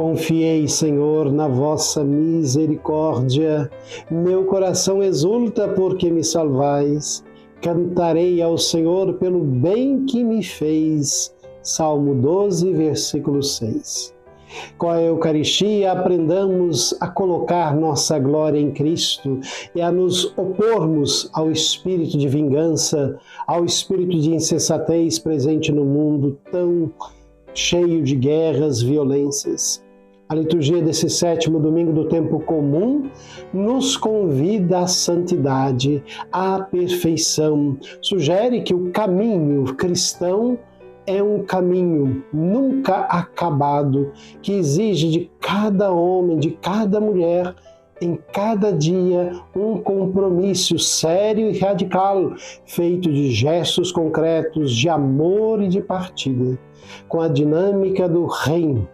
Confiei, Senhor, na vossa misericórdia. Meu coração exulta porque me salvais. Cantarei ao Senhor pelo bem que me fez. Salmo 12, versículo 6. Com a Eucaristia, aprendamos a colocar nossa glória em Cristo e a nos opormos ao espírito de vingança, ao espírito de insensatez presente no mundo tão cheio de guerras, violências. A liturgia desse 7º domingo do tempo comum nos convida à santidade, à perfeição. Sugere que o caminho cristão é um caminho nunca acabado, que exige de cada homem, de cada mulher, em cada dia, um compromisso sério e radical, feito de gestos concretos, de amor e de partilha, com a dinâmica do reino.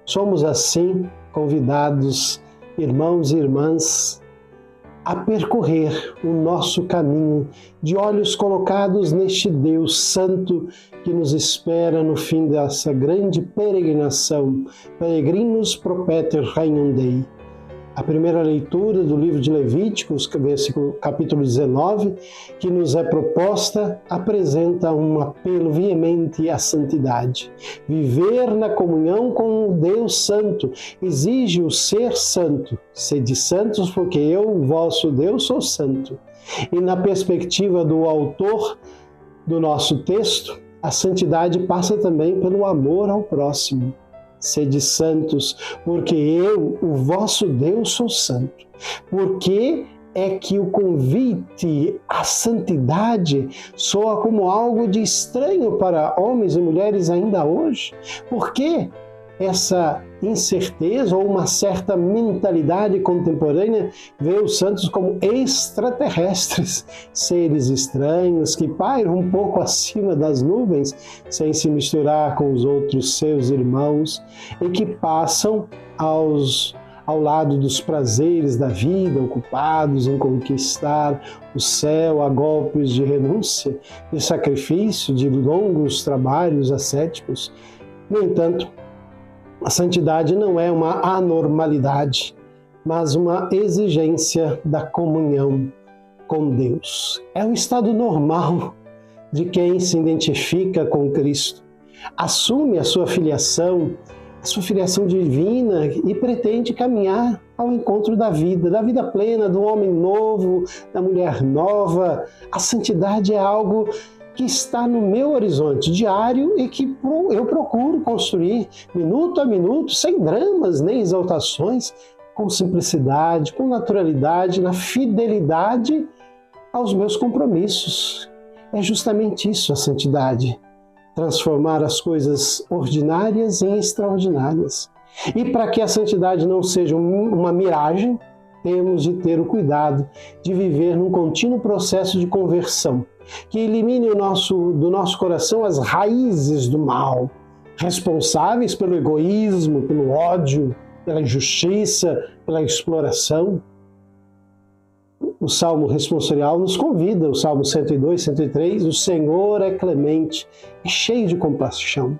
Somos, assim, convidados, irmãos e irmãs, a percorrer o nosso caminho de olhos colocados neste Deus Santo que nos espera no fim dessa grande peregrinação. Peregrinos pro Pater Regnum Dei. A primeira leitura do livro de Levíticos, capítulo 19, que nos é proposta, apresenta um apelo veemente à santidade. Viver na comunhão com o Deus Santo exige o ser santo. Sede santos, porque eu, o vosso Deus, sou santo. E na perspectiva do autor do nosso texto, a santidade passa também pelo amor ao próximo. Sede santos, porque eu, o vosso Deus, sou santo. Porque é que o convite à santidade soa como algo de estranho para homens e mulheres ainda hoje? Por que essa incerteza ou uma certa mentalidade contemporânea vê os santos como extraterrestres, seres estranhos que pairam um pouco acima das nuvens, sem se misturar com os outros seus irmãos e que passam ao lado dos prazeres da vida, ocupados em conquistar o céu a golpes de renúncia, de sacrifício, de longos trabalhos ascéticos. No entanto, a santidade não é uma anormalidade, mas uma exigência da comunhão com Deus. É o estado normal de quem se identifica com Cristo, assume a sua filiação divina e pretende caminhar ao encontro da vida plena, do homem novo, da mulher nova. A santidade é algo que está no meu horizonte diário e que eu procuro construir minuto a minuto, sem dramas nem exaltações, com simplicidade, com naturalidade, na fidelidade aos meus compromissos. É justamente isso a santidade, transformar as coisas ordinárias em extraordinárias. E para que a santidade não seja uma miragem, temos de ter o cuidado de viver num contínuo processo de conversão, que elimine do nosso coração as raízes do mal, responsáveis pelo egoísmo, pelo ódio, pela injustiça, pela exploração. O Salmo responsorial nos convida, o Salmo 102, 103, o Senhor é clemente e cheio de compaixão.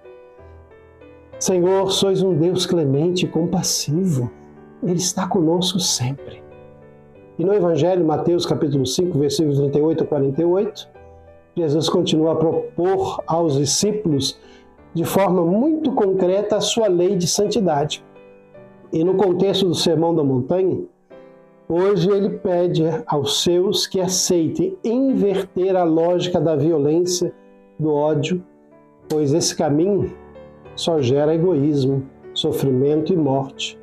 Senhor, sois um Deus clemente e compassivo. Ele está conosco sempre. E no Evangelho, Mateus capítulo 5, versículos 38 a 48, Jesus continua a propor aos discípulos de forma muito concreta a sua lei de santidade. E no contexto do Sermão da Montanha, hoje ele pede aos seus que aceitem inverter a lógica da violência, do ódio, pois esse caminho só gera egoísmo, sofrimento e morte.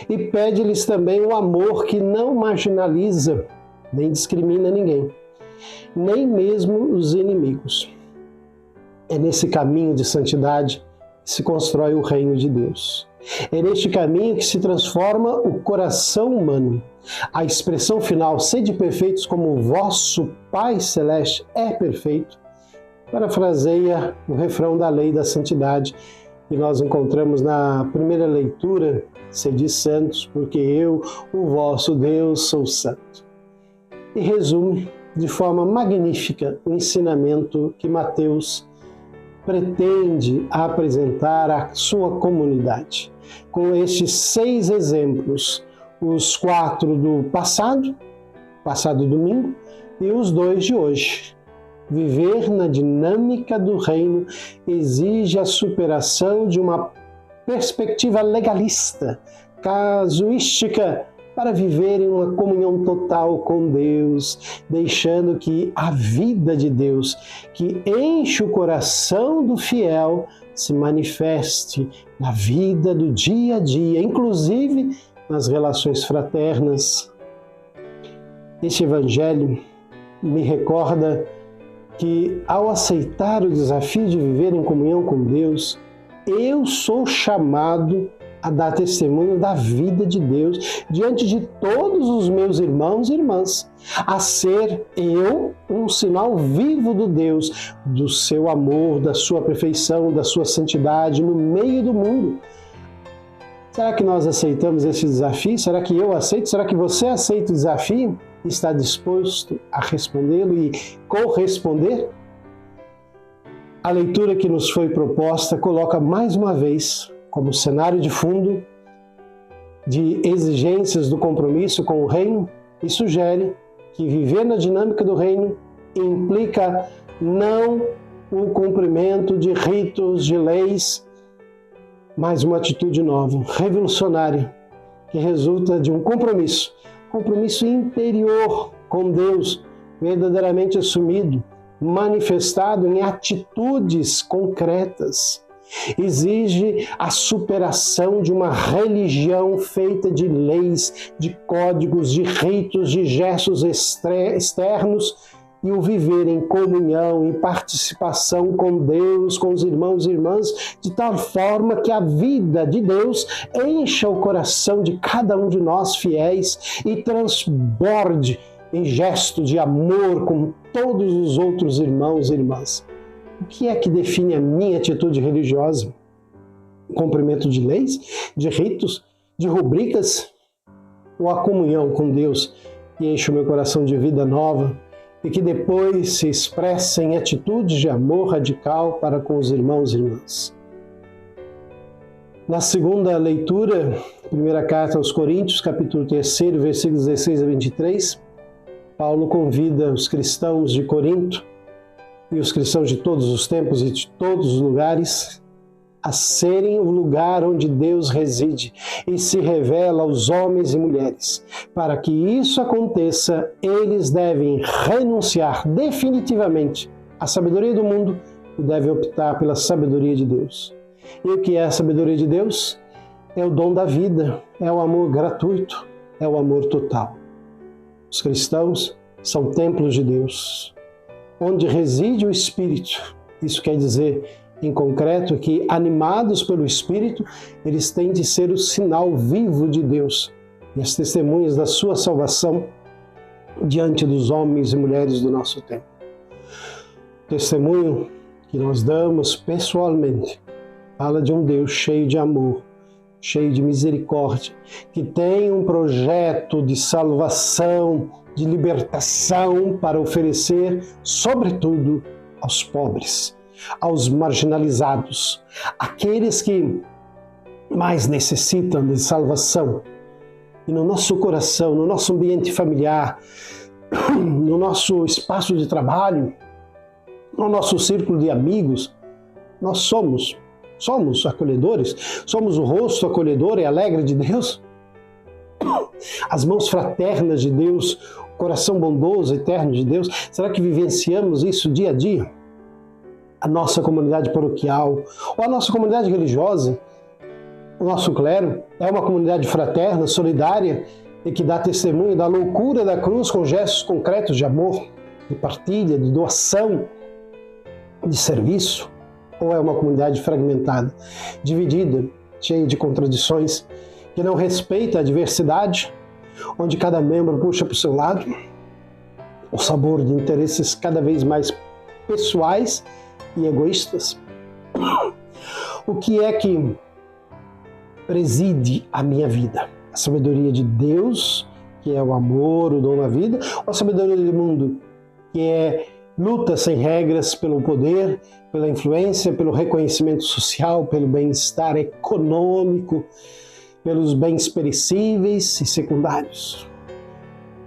E pede-lhes também o amor que não marginaliza, nem discrimina ninguém, nem mesmo os inimigos. É nesse caminho de santidade que se constrói o reino de Deus. É neste caminho que se transforma o coração humano. A expressão final, sede perfeitos como o vosso Pai Celeste é perfeito, parafraseia o refrão da lei da santidade que nós encontramos na primeira leitura, sede santos, porque eu, o vosso Deus, sou santo. E resume de forma magnífica o ensinamento que Mateus pretende apresentar à sua comunidade. com estes 6 exemplos, os 4 do passado domingo, e os 2 de hoje. Viver na dinâmica do reino exige a superação de uma perspectiva legalista, casuística, para viver em uma comunhão total com Deus, deixando que a vida de Deus, que enche o coração do fiel, se manifeste na vida do dia a dia, inclusive nas relações fraternas. Este Evangelho me recorda que, ao aceitar o desafio de viver em comunhão com Deus, eu sou chamado a dar testemunho da vida de Deus diante de todos os meus irmãos e irmãs, a ser eu um sinal vivo do Deus, do seu amor, da sua perfeição, da sua santidade no meio do mundo. Será que nós aceitamos esse desafio? Será que eu aceito? Será que você aceita o desafio? Está disposto a respondê-lo e corresponder? A leitura que nos foi proposta coloca mais uma vez como cenário de fundo de exigências do compromisso com o reino e sugere que viver na dinâmica do reino implica não o cumprimento de ritos, de leis, mas uma atitude nova, revolucionária, que resulta de um compromisso interior com Deus, verdadeiramente assumido, manifestado em atitudes concretas. Exige a superação de uma religião feita de leis, de códigos, de ritos, de gestos externos, e o viver em comunhão, em participação com Deus, com os irmãos e irmãs, de tal forma que a vida de Deus encha o coração de cada um de nós fiéis e transborde em gesto de amor com todos os outros irmãos e irmãs. O que é que define a minha atitude religiosa? O cumprimento de leis, de ritos, de rubricas? Ou a comunhão com Deus que enche o meu coração de vida nova e que depois se expressa em atitudes de amor radical para com os irmãos e irmãs? Na segunda leitura, primeira carta aos Coríntios, capítulo 3, versículos 16 a 23, Paulo convida os cristãos de Corinto e os cristãos de todos os tempos e de todos os lugares a serem o lugar onde Deus reside e se revela aos homens e mulheres. Para que isso aconteça, eles devem renunciar definitivamente à sabedoria do mundo e devem optar pela sabedoria de Deus. E o que é a sabedoria de Deus? É o dom da vida, é o amor gratuito, é o amor total. Os cristãos são templos de Deus, onde reside o Espírito. Isso quer dizer, em concreto, que, animados pelo Espírito, eles têm de ser o sinal vivo de Deus e as testemunhas da sua salvação diante dos homens e mulheres do nosso tempo. O testemunho que nós damos pessoalmente fala de um Deus cheio de amor, cheio de misericórdia, que tem um projeto de salvação, de libertação para oferecer, sobretudo, aos pobres, aos marginalizados, aqueles que mais necessitam de salvação. E no nosso coração, no nosso ambiente familiar, no nosso espaço de trabalho, no nosso círculo de amigos, nós somos acolhedores, somos o rosto acolhedor e alegre de Deus, as mãos fraternas de Deus, o coração bondoso, eterno de Deus. Será que vivenciamos isso dia a dia? A nossa comunidade paroquial, ou a nossa comunidade religiosa, o nosso clero, é uma comunidade fraterna, solidária e que dá testemunho da loucura da cruz com gestos concretos de amor, de partilha, de doação, de serviço? Ou é uma comunidade fragmentada, dividida, cheia de contradições, que não respeita a diversidade, onde cada membro puxa para o seu lado, o sabor de interesses cada vez mais pessoais e egoístas? O que é que preside a minha vida? A sabedoria de Deus, que é o amor, o dom da vida, ou a sabedoria do mundo, que é luta sem regras pelo poder, pela influência, pelo reconhecimento social, pelo bem-estar econômico, pelos bens perecíveis e secundários.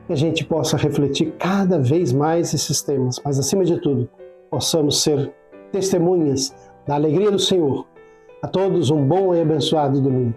Que a gente possa refletir cada vez mais esses temas, mas acima de tudo, possamos ser testemunhas da alegria do Senhor. A todos um bom e abençoado domingo.